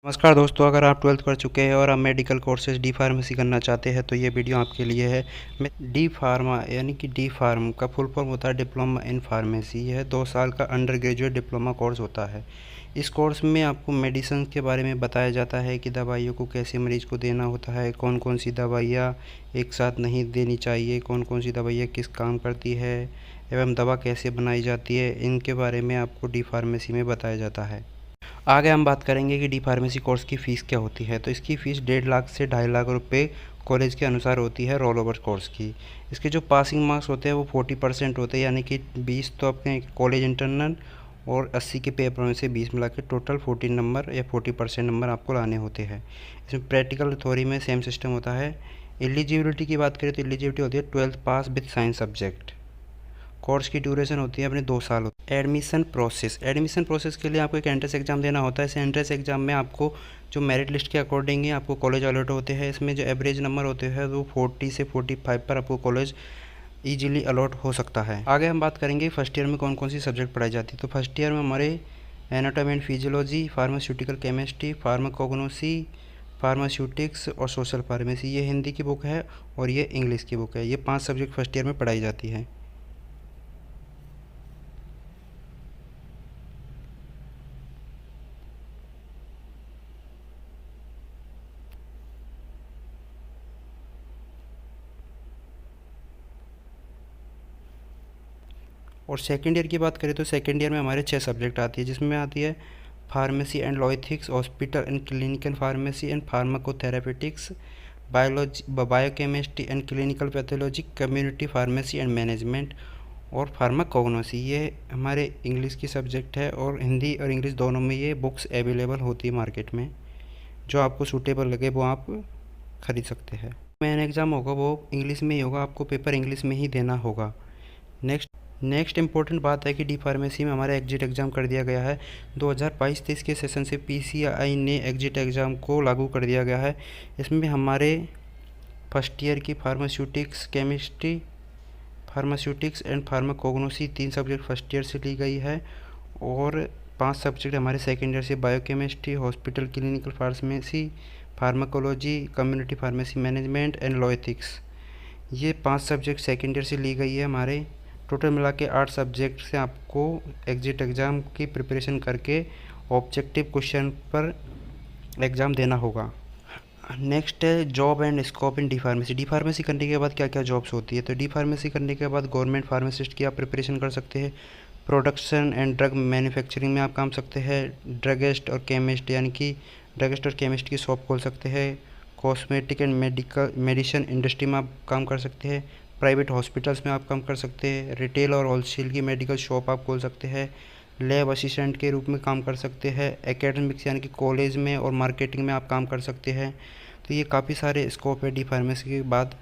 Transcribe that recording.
नमस्कार दोस्तों, अगर आप 12th कर चुके हैं और आप मेडिकल कोर्सेज डी फार्मेसी करना चाहते हैं तो ये वीडियो आपके लिए है। डी फार्मा यानी कि डी फार्म का फुल फॉर्म होता है डिप्लोमा इन फार्मेसी। यह 2 साल का अंडर ग्रेजुएट डिप्लोमा कोर्स होता है। इस कोर्स में आपको मेडिसिन के बारे में बताया जाता है कि दवाइयों को कैसे मरीज़ को देना होता है, कौन कौन सी दवाइयाँ एक साथ नहीं देनी चाहिए, कौन कौन सी दवाइयाँ किस काम करती है एवं दवा कैसे बनाई जाती है, इनके बारे में आपको डी फार्मेसी में बताया जाता है। आगे हम बात करेंगे कि डी फार्मेसी कोर्स की फ़ीस क्या होती है। तो इसकी फ़ीस 1.5 लाख से 2.5 लाख रुपए कॉलेज के अनुसार होती है रोल ओवर कोर्स की। इसके जो पासिंग मार्क्स होते हैं वो 40% होते हैं, यानी कि 20 तो अपने कॉलेज इंटरनल और 80 के पेपर में से 20 मिला के टोटल 14 नंबर या 40% नंबर आपको लाने होते हैं। इसमें प्रैक्टिकल थ्योरी में सेम सिस्टम होता है। एलिजिबिलिटी की बात करें तो एलिजिबिलिटी होती है 12th pass with science subject. Course की ड्यूरेशन होती है अपने 2 साल। एडमिशन प्रोसेस के लिए आपको एक एंट्रेंस एग्ज़ाम देना होता है। इस एंट्रेंस एग्ज़ाम में आपको जो मेरिट लिस्ट के अकॉर्डिंग ही आपको कॉलेज अलॉट होते हैं। इसमें जो एवरेज नंबर होते हैं वो 40 से 45 पर आपको कॉलेज ईजिली अलॉट हो सकता है। आगे हम बात करेंगे फर्स्ट ईयर में कौन कौन सी सब्जेक्ट पढ़ाई जाती है। तो फर्स्ट ईयर में हमारे anatomy and physiology, pharmaceutical chemistry, pharmacognosy, pharmaceutics और सोशल फार्मेसी, ये हिंदी की बुक है और ये इंग्लिश की बुक है। ये 5 सब्जेक्ट फर्स्ट ईयर में पढ़ाई जाती है। और सेकेंड ईयर की बात करें तो सेकेंड ईयर में हमारे 6 सब्जेक्ट आती है, जिसमें आती है pharmacy and logistics, hospital and clinical pharmacy and pharmacotherapeutics, biology, biochemistry and clinical pathology, community pharmacy and management और फार्माकोग्नोसी। ये हमारे इंग्लिश की सब्जेक्ट है और हिंदी और इंग्लिश दोनों में ये बुक्स अवेलेबल होती है मार्केट में। जो आपको सूटेबल लगे वो आप खरीद सकते हैं। मेन एग्ज़ाम होगा वो इंग्लिश में ही होगा, आपको पेपर इंग्लिश में ही देना होगा। नेक्स्ट इंपॉर्टेंट बात है कि डी फार्मेसी में हमारा एग्जिट एग्ज़ाम कर दिया गया है। 2022-23 के सेशन से पीसीआई ने एग्जिट एग्ज़ाम को लागू कर दिया गया है। इसमें हमारे फर्स्ट ईयर की pharmaceutics chemistry, pharmaceutics and pharmacognosy 3 subject first year से ली गई है और 5 सब्जेक्ट हमारे सेकेंड ईयर से biochemistry, hospital clinical pharmacy, pharmacology, community pharmacy management and logistics, ये 5 सब्जेक्ट सेकेंड ईयर से ली गई है। हमारे टोटल मिला के 8 सब्जेक्ट से आपको एग्जिट एग्ज़ाम की प्रिपरेशन करके ऑब्जेक्टिव क्वेश्चन पर एग्ज़ाम देना होगा। नेक्स्ट है job and scope in D pharmacy. D pharmacy करने के बाद क्या क्या जॉब्स होती है। तो डी फार्मेसी करने के बाद गवर्नमेंट फार्मासिस्ट की आप प्रिपरेशन कर सकते हैं। प्रोडक्शन एंड ड्रग मैन्युफैक्चरिंग में आप काम सकते हैं। ड्रगिस्ट और केमिस्ट यानी कि ड्रगिस्ट और केमिस्ट की शॉप खोल सकते हैं। कॉस्मेटिक एंड मेडिसिन इंडस्ट्री में आप काम कर सकते हैं। प्राइवेट हॉस्पिटल्स में आप काम कर सकते हैं। रिटेल और होलसेल की मेडिकल शॉप आप खोल सकते हैं। लैब असिस्टेंट के रूप में काम कर सकते हैं। एकेडमिक्स यानी कि कॉलेज में और मार्केटिंग में आप काम कर सकते हैं। तो ये काफ़ी सारे स्कोप है डी फार्मेसी के बाद।